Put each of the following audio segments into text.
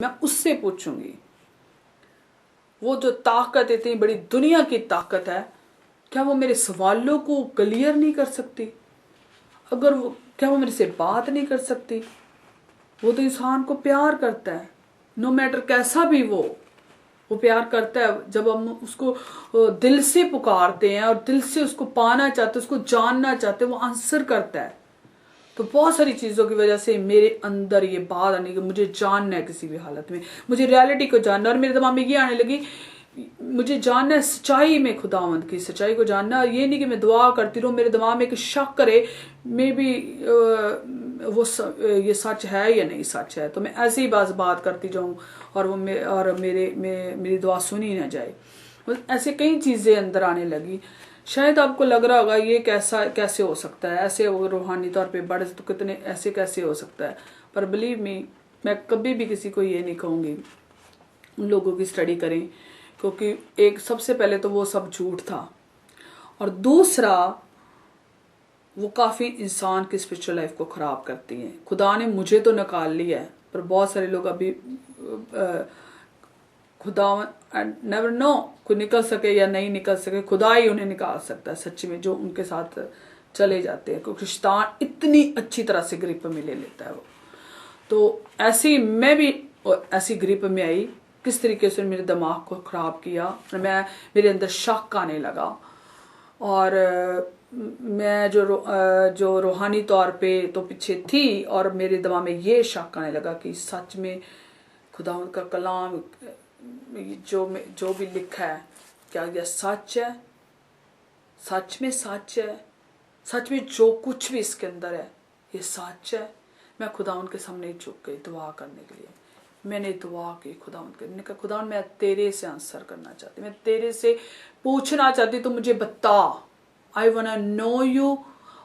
मैं उससे पूछूंगी। वो जो ताकत इतनी बड़ी दुनिया की ताकत है, क्या वो मेरे सवालों को क्लियर नहीं कर सकती? अगर वो, क्या वो मेरे से बात नहीं कर सकती? वो तो इंसान को प्यार करता है, नो मैटर कैसा भी वो प्यार करता है। जब हम उसको दिल से पुकारते हैं और दिल से उसको पाना चाहते, उसको जानना चाहते, वो आंसर करता है। तो बहुत सारी चीज़ों की वजह से मेरे अंदर ये बात आने की, मुझे जानना है किसी भी हालत में, मुझे रियलिटी को जानना। और मेरे दिमाग में ये आने लगी, मुझे जानना है सच्चाई में, खुदावंद की सच्चाई को जानना। ये नहीं कि मैं दुआ करती रहूं, मेरे दिमाग में एक शक करे मे बी ये सच है या नहीं सच है, तो मैं ऐसे ही बस बात करती जाऊं और वो मेरी दुआ सुनी ना जाए। ऐसे कई चीज़ें अंदर आने लगी। शायद आपको लग रहा होगा ये कैसे हो सकता है, ऐसे रूहानी तौर पे बढ़े तो कितने ऐसे कैसे हो सकता है। पर बिलीव मी, मैं कभी भी किसी को ये नहीं कहूँगी उन लोगों की स्टडी करें, क्योंकि एक सबसे पहले तो वो सब झूठ था, और दूसरा वो काफ़ी इंसान की स्पिरिचुअल लाइफ को ख़राब करती हैं। खुदा ने मुझे तो निकाल लिया है, पर बहुत सारे लोग अभी खुदा नेवर नो कोई निकल सके या नहीं निकल सके, खुदा ही उन्हें निकाल सकता है सच्ची में, जो उनके साथ चले जाते हैं, क्योंकि शैतान इतनी अच्छी तरह से ग्रिप में ले लेता है वो। तो ऐसी मैं भी ऐसी ग्रिप में आई, किस तरीके से मेरे दिमाग को ख़राब किया। मेरे अंदर शक आने लगा, और मैं जो रूहानी तौर पे तो पीछे थी, और मेरे दिमाग में ये शक आने लगा कि सच में खुदा का कलाम जो भी लिखा है, क्या यह सच है? सच में सच है? सच में जो कुछ भी इसके अंदर है ये सच है? मैं खुदा के सामने झुक गई दुआ करने के लिए। मैंने दुआ की खुदा के, खुदा मैं तेरे से आंसर करना चाहती, मैं तेरे से पूछना चाहती, तो मुझे बता। I want to know you.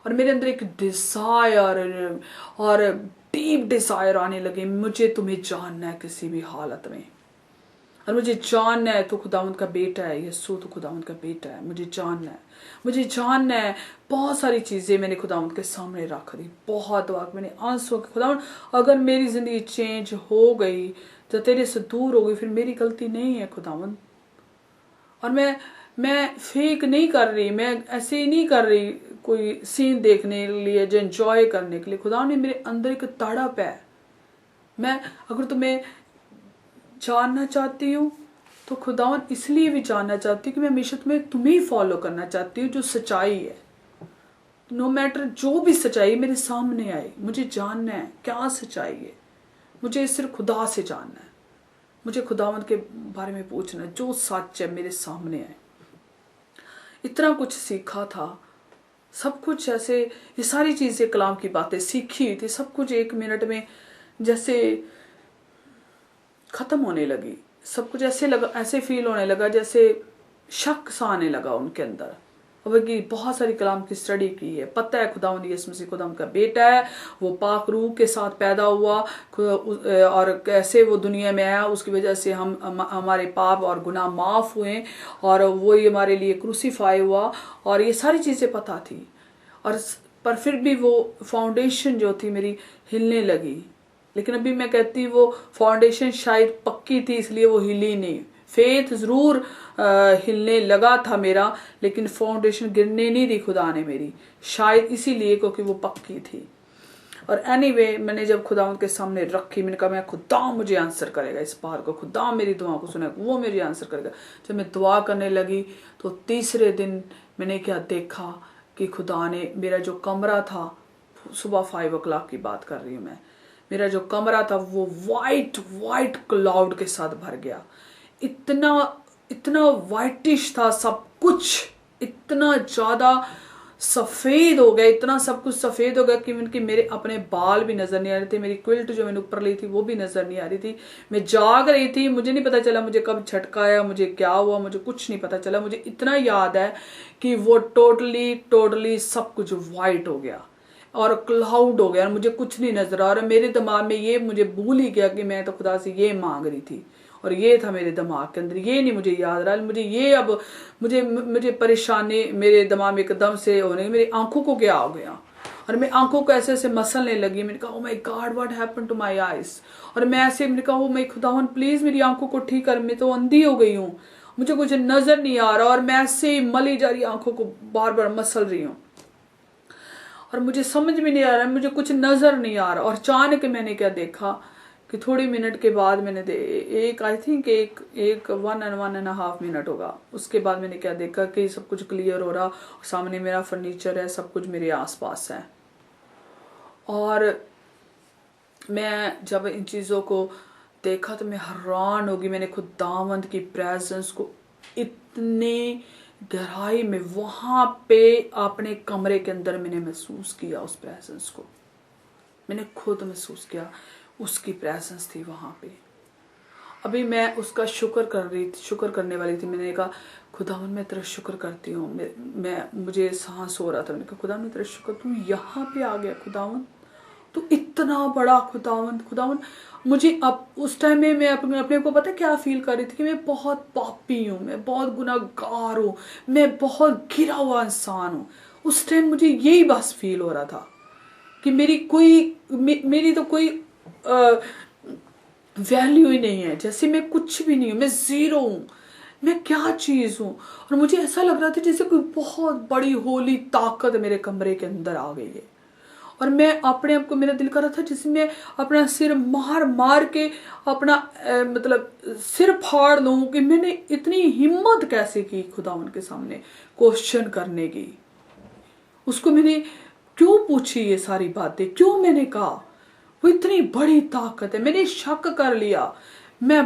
और मेरे अंदर एक डिजायर और डीप डिजायर आने लगे, मुझे तुम्हें जानना है किसी भी हालत में, और मुझे जानना है तो खुदावंद का बेटा है, यीशु तो खुदावंद का बेटा है। मुझे जानना है। बहुत सारी चीज़ें मैंने खुदावंद के सामने रख दी, बहुत दुआ मैंने आंसू के, खुदावंद अगर मेरी ज़िंदगी चेंज हो गई तो तेरे से दूर हो गई, फिर मेरी गलती नहीं है खुदावंद। और मैं फेक नहीं कर रही, मैं ऐसे ही नहीं कर रही कोई सीन देखने के लिए, जो एंजॉय करने के लिए। खुदा ने मेरे अंदर एक तड़प है। मैं अगर तुम्हें जानना चाहती हूँ तो खुदावन इसलिए भी जानना चाहती हूँ कि मैं हमेशा तुम्हें ही फॉलो करना चाहती हूँ, जो सच्चाई है। नो मैटर जो भी सच्चाई मेरे सामने आए, मुझे जानना है क्या सच्चाई है। मुझे सिर्फ खुदा से जानना है, मुझे खुदावन के बारे में पूछना है, जो सच है मेरे सामने आए। इतना कुछ सीखा था, सब कुछ ऐसे, ये सारी चीज़ें कलाम की बातें सीखी हुई थी, सब कुछ 1 मिनट में जैसे खत्म होने लगी। सब कुछ ऐसे फील होने लगा जैसे शक सा आने लगा उनके अंदर। अब कि बहुत सारी कलाम की स्टडी की है, पता है खुदावंद यीशु मसीह खुदावंद का बेटा है, वो पाक रूह के साथ पैदा हुआ, और कैसे वो दुनिया में आया, उसकी वजह से हमारे पाप और गुनाह माफ हुए, और वो ही हमारे लिए क्रूसीफाई हुआ, और ये सारी चीज़ें पता थी। और पर फिर भी वो फाउंडेशन जो थी मेरी हिलने लगी। लेकिन अभी मैं कहती वो फाउंडेशन शायद पक्की थी, इसलिए वो हिली नहीं। फेथ जरूर हिलने लगा था मेरा, लेकिन फाउंडेशन गिरने नहीं दी खुदा ने मेरी, शायद इसीलिए क्योंकि वो पक्की थी। और एनीवे मैंने जब खुदा के सामने रखी, मैंने कहा मैं खुदा मुझे आंसर करेगा इस बार को, खुदा मेरी दुआ को सुनेगा, वो मेरी आंसर करेगा। जब मैं दुआ करने लगी तो तीसरे दिन मैंने क्या देखा कि खुदा ने मेरा जो कमरा था, सुबह 5 o'clock की बात कर रही हूँ मैं, मेरा जो कमरा था वो वाइट क्लाउड के साथ भर गया। इतना वाइटिश था सब कुछ, इतना ज्यादा सफेद हो गया, इतना सब कुछ सफेद हो गया कि मेरे अपने बाल भी नजर नहीं आ रहे थे, मेरी क्विल्ट जो मैंने ऊपर ली थी वो भी नजर नहीं आ रही थी। मैं जाग रही थी, मुझे नहीं पता चला मुझे कब झटका आया, मुझे क्या हुआ, मुझे कुछ नहीं पता चला। मुझे इतना याद है कि वो टोटली सब कुछ वाइट हो गया और क्लाउड हो गया, और मुझे कुछ नहीं नजर आ रहा। मेरे दिमाग में ये, मुझे भूल ही गया कि मैं तो खुदा से ये मांग रही थी, और ये था मेरे दिमाग के अंदर, ये नहीं मुझे याद रहा। मुझे ये अब मुझे परेशानी मेरे दिमाग में एकदम से होने, मेरी आंखों को क्या हो गया, और मैं आंखों को ऐसे ऐसे मसलने लगी। मैंने कहा oh my God what happened to my eyes. और मैं ऐसे मैंने कहा ओ माय खुदावन प्लीज मेरी आंखों को ठीक कर, मैं तो अंधी हो गई हूँ, मुझे कुछ नजर नहीं आ रहा। और मैं ऐसे मली जा रही आंखों को बार बार मसल रही हूँ और मुझे समझ में नहीं आ रहा, मुझे कुछ नजर नहीं आ रहा। और अचानक मैंने क्या देखा कि थोड़ी मिनट के बाद मैंने एक आई थिंक एक 1.5 मिनट होगा, उसके बाद मैंने क्या देखा कि सब कुछ क्लियर हो रहा, सामने मेरा फर्नीचर है, सब कुछ मेरे आसपास है। और मैं जब इन चीजों को देखा तो मैं हैरान होगी। मैंने खुदावंद की प्रेजेंस को इतने गहराई में वहां पे अपने कमरे के अंदर मैंने महसूस किया, उस प्रेजेंस को मैंने खुद महसूस किया, उसकी प्रेजेंस थी वहां पे। अभी मैं उसका शुक्र करने वाली थी। मैंने कहा खुदावन मैं तेरा शुक्र करती हूँ। मैं मुझे सांस हो रहा था, मैंने कहा खुदावन मैं तेरा शुक्र, तू यहाँ पे आ गया खुदावन, तू इतना बड़ा खुदावन। मुझे अब उस टाइम में मैं अपने को पता क्या फील कर रही थी कि मैं बहुत पापी हूँ, मैं बहुत गुनाहगार हूँ, मैं बहुत गिरा हुआ इंसान हूँ। उस टाइम मुझे यही बस फील हो रहा था कि मेरी तो कोई वैल्यू ही नहीं है, जैसे मैं कुछ भी नहीं हूँ, मैं जीरो हूँ, मैं क्या चीज हूँ। और मुझे ऐसा लग रहा था जैसे कोई बहुत बड़ी होली ताकत मेरे कमरे के अंदर आ गई है। और मैं अपने आप को, मेरा दिल कर रहा था जिसमें अपना सिर मार मार के अपना मतलब सिर फाड़ लूं कि मैंने इतनी हिम्मत कैसे की खुदा उनके सामने क्वेश्चन करने की। उसको मैंने क्यों पूछी ये सारी बातें, क्यों मैंने कहा वो इतनी बड़ी ताकत है। मैंने शक कर लिया, मैं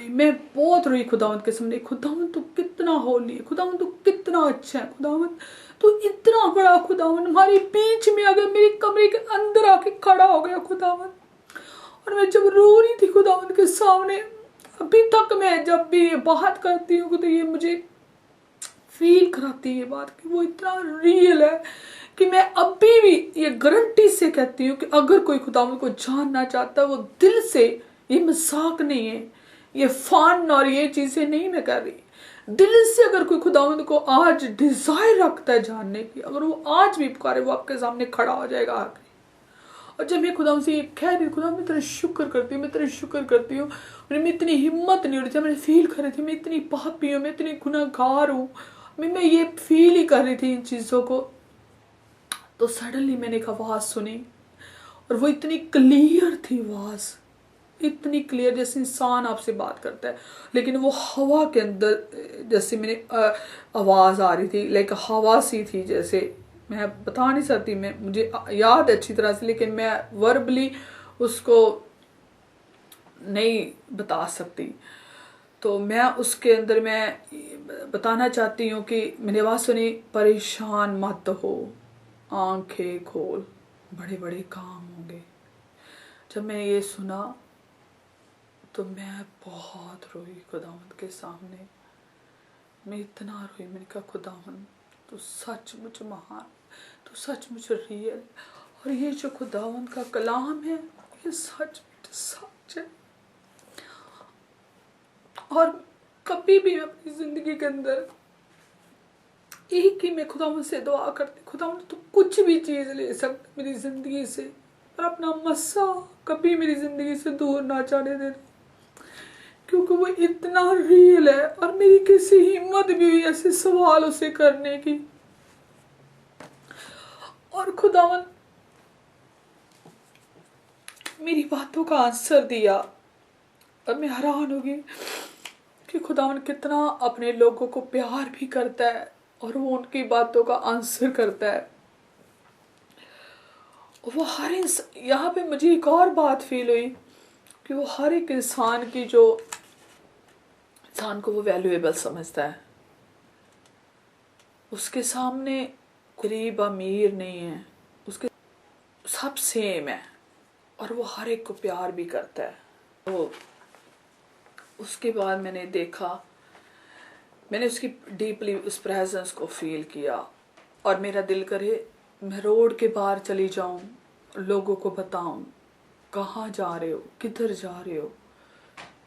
मैं बहुत रोई खुदावंत के सामने। खुदावंत तू कितना होली है, खुदावंत तू कितना अच्छा है, खुदावंत तू इतना बड़ा, खुदावंत हमारे बीच में आ गया, मेरे कमरे के अंदर आके खड़ा हो गया खुदावंत। और मैं जब रो रही थी खुदावंत के सामने, अभी तक मैं जब भी ये बात करती हूँ तो ये मुझे फील कराती है बात कि वो इतना रियल है कि मैं अभी भी ये गारंटी से कहती हूँ कि अगर कोई खुदावंत को जानना चाहता है वो दिल से, ये मजाक नहीं है, ये फन और ये चीजें नहीं मैं कर रही, दिल से अगर कोई खुदावंत को आज डिजायर रखता है जानने की, अगर वो आज भी पुकारे वो आपके सामने खड़ा हो जाएगा आके। और जब मैं खुदावंत से ये कह रही, खुदा मैं तेरा शुक्र करती हूँ, मैं तेरा शुक्र करती हूँ, मैं इतनी हिम्मत नहीं हो रही थी, मैंने फील कर रही थी मैं इतनी पापी हूँ, मैं इतनी गुनाहगार हूँ, मैं ये फील ही कर रही थी इन चीजों को। तो सडनली मैंने एक आवाज सुनी और वो इतनी क्लियर थी आवाज, इतनी क्लियर जैसे इंसान आपसे बात करता है, लेकिन वो हवा के अंदर जैसे मैंने आवाज आ रही थी, लाइक हवा सी थी, जैसे मैं बता नहीं सकती, मैं मुझे याद अच्छी तरह से, लेकिन मैं वर्बली उसको नहीं बता सकती। तो मैं उसके अंदर मैं बताना चाहती हूँ कि मैंने आवाज सुनी, परेशान मत हो, आंखें खोल, बड़े बड़े काम होंगे। जब मैं ये सुना तो मैं बहुत रोई खुदावंत के सामने, मैं इतना रोई। मैंने कहा खुदावंत तू सचमुच महान, तू सचमुच रियल, और ये जो खुदावंत का कलाम है ये सचमुच सच है। और कभी भी अपनी जिंदगी के अंदर एक ही मैं खुदावंत से दुआ करती, खुदावंत तू कुछ भी चीज ले सकता मेरी जिंदगी से, पर अपना मस्सा कभी मेरी जिंदगी से दूर ना जाने देना, क्योंकि वो इतना रियल है। और मेरी किसी हिम्मत भी हुई ऐसे सवाल उसे करने की, और खुदावंत मेरी बातों का आंसर दिया। और मैं हैरान हो गई कि खुदावंत कितना अपने लोगों को प्यार भी करता है और वो उनकी बातों का आंसर करता है। वो हर यहाँ पे मुझे एक और बात फील हुई कि वो हर एक इंसान की जो इंसान को वो वैल्यूएबल समझता है, उसके सामने गरीब अमीर नहीं है, उसके सब सेम है, और वो हर एक को प्यार भी करता है। तो उसके बाद मैंने देखा, मैंने उसकी डीपली उस प्रेजेंस को फील किया, और मेरा दिल करे मैं रोड के बाहर चली जाऊं, लोगों को बताऊं कहाँ जा रहे हो, किधर जा रहे हो,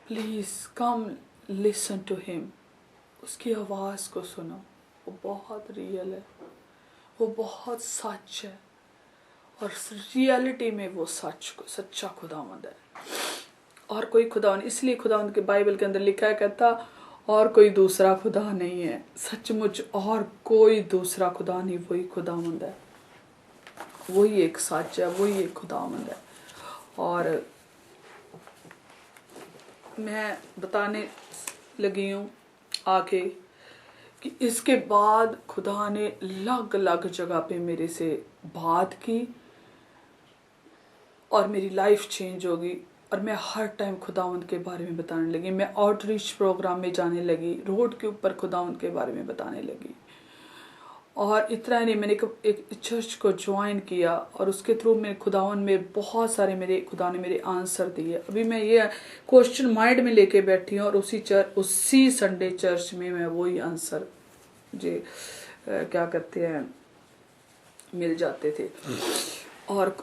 please come listen to him, उसकी आवाज को सुनो, वो बहुत रियल है, वो बहुत सच है। और रियलिटी में वो सच्चा खुदावंद है, और कोई खुदावंद, इसलिए खुदावंद के बाइबल के अंदर लिखा है, कहता और कोई दूसरा खुदा नहीं है, सचमुच और कोई दूसरा खुदा नहीं, वही खुदावंद है, वही एक सच है, वही एक खुदावंद है। और मैं बताने लगी हूँ आगे कि इसके बाद खुदा ने अलग अलग जगह पे मेरे से बात की और मेरी लाइफ चेंज होगी, और मैं हर टाइम खुदावंद के बारे में बताने लगी। मैं आउटरीच प्रोग्राम में जाने लगी, रोड के ऊपर खुदावंद के बारे में बताने लगी। और इतना नहीं, मैंने एक चर्च को ज्वाइन किया और उसके थ्रू मैं खुदावंद में बहुत सारे खुदा ने मेरे आंसर दिए। अभी मैं ये क्वेश्चन माइंड में लेके बैठी हूँ और उसी संडे चर्च में मैं वही आंसर क्या कहते हैं मिल जाते थे। और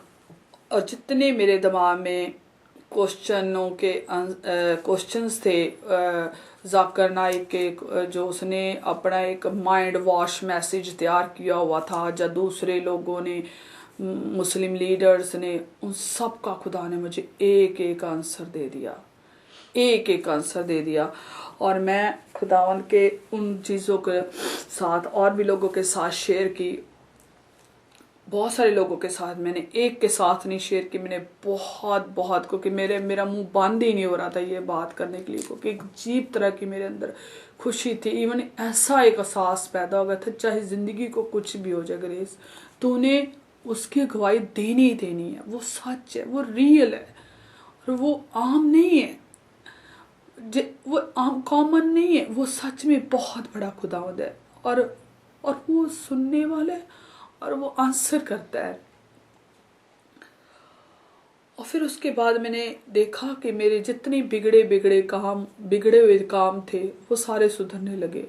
जितने मेरे दिमाग में क्वेश्चंस थे, जाकिर नाइक के जो उसने अपना एक माइंड वॉश मैसेज तैयार किया हुआ था, या दूसरे लोगों ने, मुस्लिम लीडर्स ने, उन सब का खुदा ने मुझे एक एक आंसर दे दिया, एक एक आंसर दे दिया। और मैं खुदावंद के उन चीज़ों के साथ और भी लोगों के साथ शेयर की, बहुत सारे लोगों के साथ, मैंने एक के साथ नहीं शेयर की, मैंने बहुत क्योंकि मेरा मुंह बंद ही नहीं हो रहा था ये बात करने के लिए, क्योंकि एक अजीब तरह की मेरे अंदर खुशी थी। इवन ऐसा एक एहसास पैदा हो गया था, चाहे जिंदगी को कुछ भी हो जाए ग्रेस, तूने उसकी गवाही देनी ही देनी है, वो सच है, वो रियल है, और वो आम नहीं है, वो आम कॉमन नहीं है, वो सच में बहुत बड़ा खुदावंद है, और वो सुनने वाला है और वो आंसर करता है। और फिर उसके बाद मैंने देखा कि मेरे जितने बिगड़े हुए काम थे वो सारे सुधरने लगे।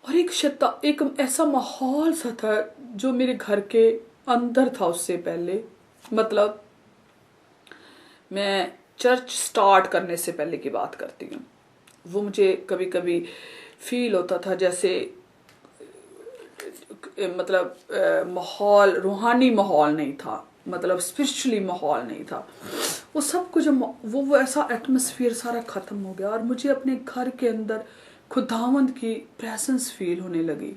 और एक ऐसा माहौल सा था जो मेरे घर के अंदर था उससे पहले, मतलब मैं चर्च स्टार्ट करने से पहले की बात करती हूँ। वो मुझे कभी कभी फील होता था जैसे मतलब माहौल, रूहानी माहौल नहीं था, मतलब स्पिरिचुअली माहौल नहीं था। वो सब कुछ वो ऐसा एटमॉस्फेयर सारा खत्म हो गया, और मुझे अपने घर के अंदर खुदावंद की प्रेजेंस फील होने लगी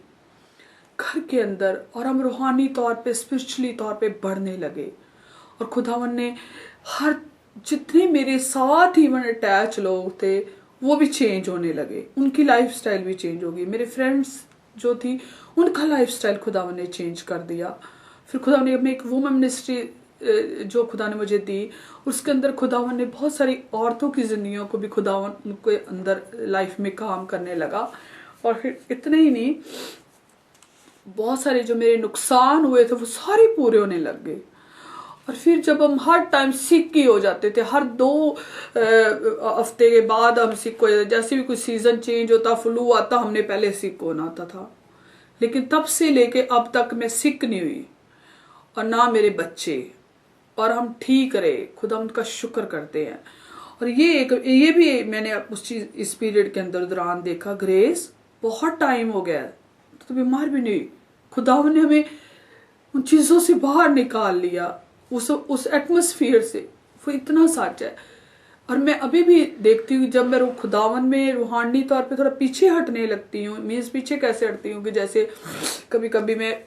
घर के अंदर, और हम रूहानी तौर पे, स्पिरिचुअली तौर पे बढ़ने लगे। और खुदावंद ने हर जितने मेरे साथ इवन अटैच लोग थे वो भी चेंज होने लगे, उनकी लाइफस्टाइल भी चेंज हो गई। मेरे फ्रेंड्स जो थी उनका लाइफस्टाइल खुदावंद ने चेंज कर दिया। फिर खुदावंद ने अपने एक वुमेन मिनिस्ट्री जो खुदा ने मुझे दी, उसके अंदर खुदावंद ने बहुत सारी औरतों की जिंदगियों को भी खुदावंद उनके अंदर लाइफ में काम करने लगा। और फिर इतने ही नहीं, बहुत सारे जो मेरे नुकसान हुए थे वो सारे पूरे होने लग गए। और फिर जब हम हर टाइम सिक ही हो जाते थे, हर 2 हफ्ते के बाद हम सिक हो जाते, जैसे भी कोई सीजन चेंज होता, फ्लू आता, हमने पहले सिक होना आता था। लेकिन तब से लेके अब तक मैं सिक नहीं हुई, और ना मेरे बच्चे, और हम ठीक रहे, खुदा उनका शुक्र करते हैं। और ये भी मैंने उस चीज इस पीरियड के अंदर दौरान देखा, ग्रेस बहुत टाइम हो गया तो बीमार भी नहीं, खुदा ने हमें उन चीजों से बाहर निकाल लिया, उस एटमॉस्फेयर से। वो इतना सच है। और मैं अभी भी देखती हूँ, जब मैं खुदावन में रूहानी तौर पे थोड़ा पीछे हटने लगती हूँ, मीन्स पीछे कैसे हटती हूँ कि जैसे कभी कभी मैं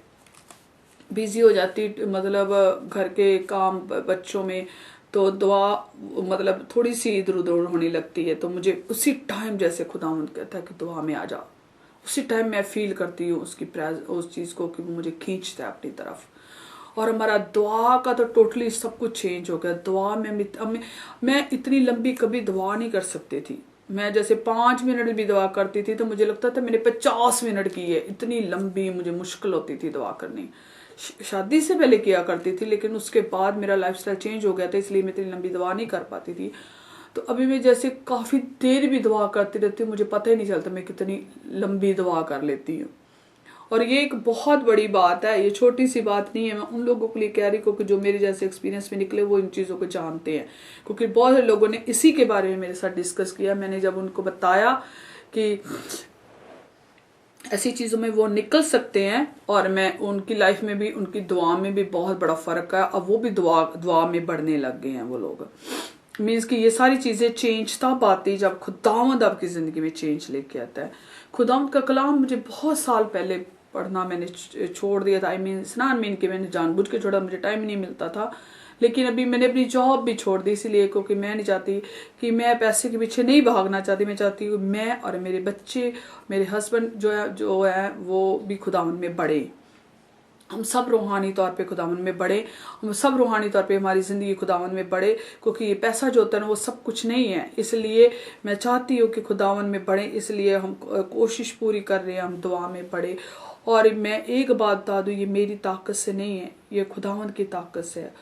बिजी हो जाती, मतलब घर के काम बच्चों में, तो दुआ मतलब थोड़ी सी इधर उधर होने लगती है, तो मुझे उसी टाइम जैसे खुदावंद कहता है कि दुआ में आ जा, उसी टाइम मैं फील करती हूँ उस चीज को कि वो मुझे खींचता है अपनी तरफ। और हमारा दुआ का तो टोटली सब कुछ चेंज हो गया। दुआ में मैं इतनी लंबी कभी दुआ नहीं कर सकती थी। मैं जैसे 5 मिनट भी दुआ करती थी तो मुझे लगता था मैंने 50 मिनट की है, इतनी लंबी मुझे मुश्किल होती थी दुआ करनी। शादी से पहले किया करती थी, लेकिन उसके बाद मेरा लाइफस्टाइल चेंज हो गया था, इसलिए मैं इतनी लंबी दुआ नहीं कर पाती थी। तो अभी मैं जैसे काफी देर भी दुआ करती रहती हूँ, मुझे पता ही नहीं चलता मैं कितनी लंबी दुआ कर लेती हूँ। और ये एक बहुत बड़ी बात है, ये छोटी सी बात नहीं है। मैं उन लोगों के लिए कह रही हूँ कि जो मेरे जैसे एक्सपीरियंस में निकले वो इन चीज़ों को जानते हैं, क्योंकि बहुत से लोगों ने इसी के बारे में मेरे साथ डिस्कस किया। मैंने जब उनको बताया कि ऐसी चीज़ों में वो निकल सकते हैं। और मैं उनकी लाइफ में भी, उनकी दुआ में भी बहुत बड़ा फ़र्क है। अब वो भी दुआ में बढ़ने लग गए हैं वो लोग। मीन्स कि ये सारी चीज़ें चेंज तब आती जब खुदावंद आपकी ज़िंदगी में चेंज लेके आता है। खुदावंद का कलाम मुझे बहुत साल पहले पढ़ना मैंने छोड़ दिया था। मैंने जानबूझ के छोड़ा, मुझे टाइम नहीं मिलता था। लेकिन अभी मैंने अपनी जॉब भी छोड़ दी, इसीलिए क्योंकि मैं नहीं चाहती कि मैं पैसे के पीछे नहीं भागना चाहती। मैं चाहती हूँ मैं और मेरे बच्चे, मेरे हस्बैंड जो है वो भी खुदावंद में बढ़े। हम सब रूहानी तौर पे खुदावंद में बढ़े, हम सब रूहानी तौर पे हमारी ज़िंदगी खुदावंद में बढ़े। क्योंकि ये पैसा जो होता है ना वो सब कुछ नहीं है। इसलिए मैं चाहती हूँ कि खुदावंद में बढ़े, इसलिए हम कोशिश पूरी कर रहे हैं, हम दुआ में बढ़े। और मैं एक बात बता दूँ, ये मेरी ताकत से नहीं है, ये खुदावंद की ताकत से है।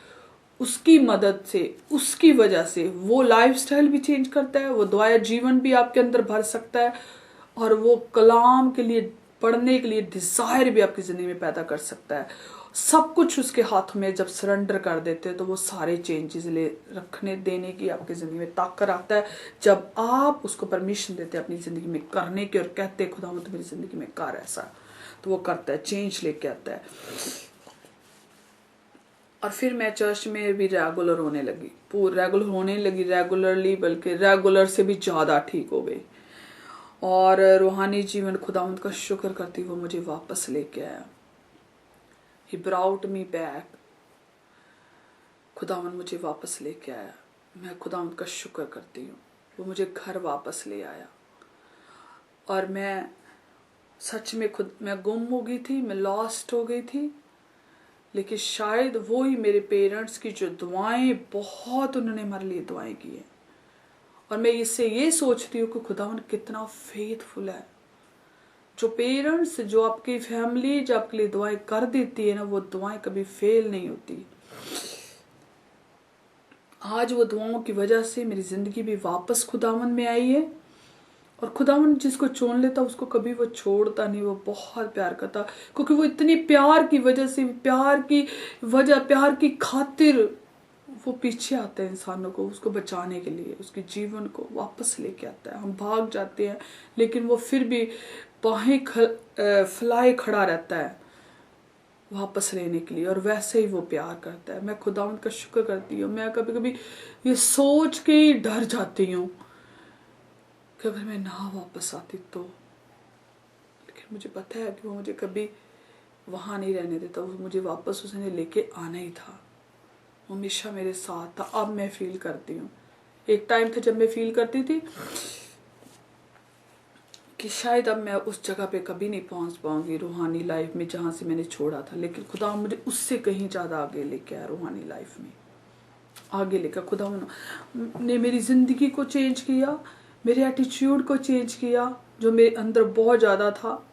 उसकी मदद से, उसकी वजह से वो लाइफस्टाइल भी चेंज करता है, वो दुआया जीवन भी आपके अंदर भर सकता है, और वो कलाम के लिए पढ़ने के लिए डिजायर भी आपकी जिंदगी में पैदा कर सकता है। सब कुछ उसके हाथों में जब सरेंडर कर देते हैं तो वो सारे चेंजेस ले रखने देने की आपकी जिंदगी में ताकत आता है। जब आप उसको परमिशन देते हैं अपनी जिंदगी में करने की और कहते हैं खुदा तो मेरी जिंदगी में कर ऐसा, तो वो करता है, चेंज लेके आता है। और फिर मैं चर्च में भी रेगुलर होने लगी, रेगुलरली, बल्कि रेगुलर से भी ज्यादा ठीक हो गई। और रूहानी जीवन खुदावंद का शुक्र करती वो मुझे वापस लेके आया। He brought me back। खुदावंद मुझे वापस लेके आया। मैं खुदावंद का शुक्र करती हूँ, वो मुझे घर वापस ले आया। और मैं सच में मैं गुम हो गई थी, मैं लॉस्ट हो गई थी। लेकिन शायद वो ही मेरे पेरेंट्स की जो दुआएं, बहुत उन्होंने हमारे लिए दुआएं की है। और मैं इससे ये सोचती हूँ कि खुदावंद कितना फेथफुल है। जो पेरेंट्स, जो आपकी फैमिली जो आपके लिए दुआएं कर देती है ना, वो दुआएं कभी फेल नहीं होती। आज वो दुआओं की वजह से मेरी जिंदगी भी वापस खुदावंद में आई है। और खुदावंद जिसको चुन लेता उसको कभी वो छोड़ता नहीं, वो बहुत प्यार करता। क्योंकि वो इतनी प्यार की वजह से, प्यार की खातिर वो पीछे आता है इंसानों को, उसको बचाने के लिए, उसके जीवन को वापस लेके आता है। हम भाग जाते हैं लेकिन वो फिर भी बाहें फैलाए खड़ा रहता है वापस लेने के लिए, और वैसे ही वो प्यार करता है। मैं खुदावंद का शुक्र करती हूँ। मैं कभी कभी ये सोच के ही डर जाती हूँ कि अगर मैं ना वापस आती तो, लेकिन मुझे पता है कि वो मुझे कभी वहां नहीं रहने देता, वो मुझे वापस उसने लेके आना ही था, हमेशा मेरे साथ था। अब मैं फील करती हूँ, एक टाइम था जब मैं फील करती थी कि शायद अब मैं उस जगह पे कभी नहीं पहुंच पाऊंगी रूहानी लाइफ में जहां से मैंने छोड़ा था। लेकिन खुदा मुझे उससे कहीं ज्यादा आगे लेके आया, रूहानी लाइफ में आगे लेकर। खुदा ने मेरी जिंदगी को चेंज किया, मेरे एटीट्यूड को चेंज किया, जो मेरे अंदर बहुत ज्यादा था।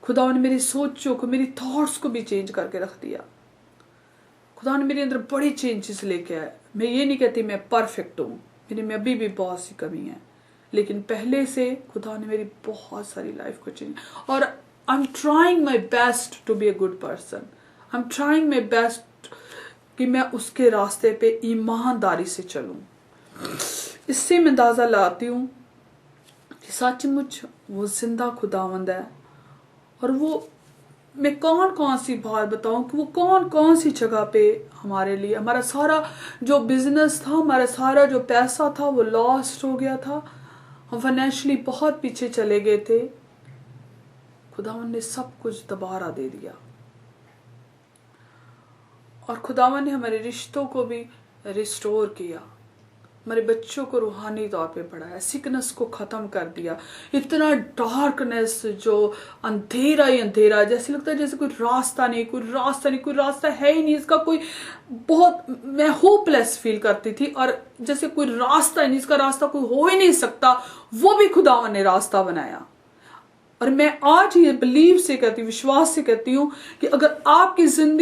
खुदा ने मेरी सोचों को, मेरी थॉट्स को भी चेंज करके रख दिया। खुदा ने मेरे अंदर बड़ी चेंजेस लेके आए। मैं ये नहीं कहती मैं परफेक्ट हूँ, मेरे में अभी भी बहुत सी कमी है, लेकिन पहले से खुदा ने मेरी बहुत सारी लाइफ को चेंज। और I am trying my best to be a good person. I am trying my best कि मैं उसके रास्ते पे ईमानदारी से चलूं। इससे मैं अंदाजा लाती हूँ कि सचमुच वो जिंदा खुदावंद है। और वो मैं कौन कौन सी बात बताऊं कि वो कौन कौन सी जगह पे हमारे लिए, हमारा सारा जो बिजनेस था, हमारा सारा जो पैसा था वो लॉस्ट हो गया था। हम फाइनेंशियली बहुत पीछे चले गए थे। खुदावन ने सब कुछ दोबारा दे दिया। और खुदावन ने हमारे रिश्तों को भी रिस्टोर किया, हमारे बच्चों को रूहानी तौर पे पढ़ाया, सिकनेस को खत्म कर दिया। इतना डार्कनेस, जो अंधेरा ही अंधेरा, जैसे लगता है जैसे कोई रास्ता है ही नहीं, इसका कोई, बहुत मैं होपलेस फील करती थी। और जैसे कोई रास्ता ही नहीं, इसका रास्ता कोई हो ही नहीं सकता, वो भी खुदावन ने रास्ता बनाया। और मैं आज ये बिलीव से कहती हूँ, विश्वास से कहती हूँ कि अगर आपकी जिंदगी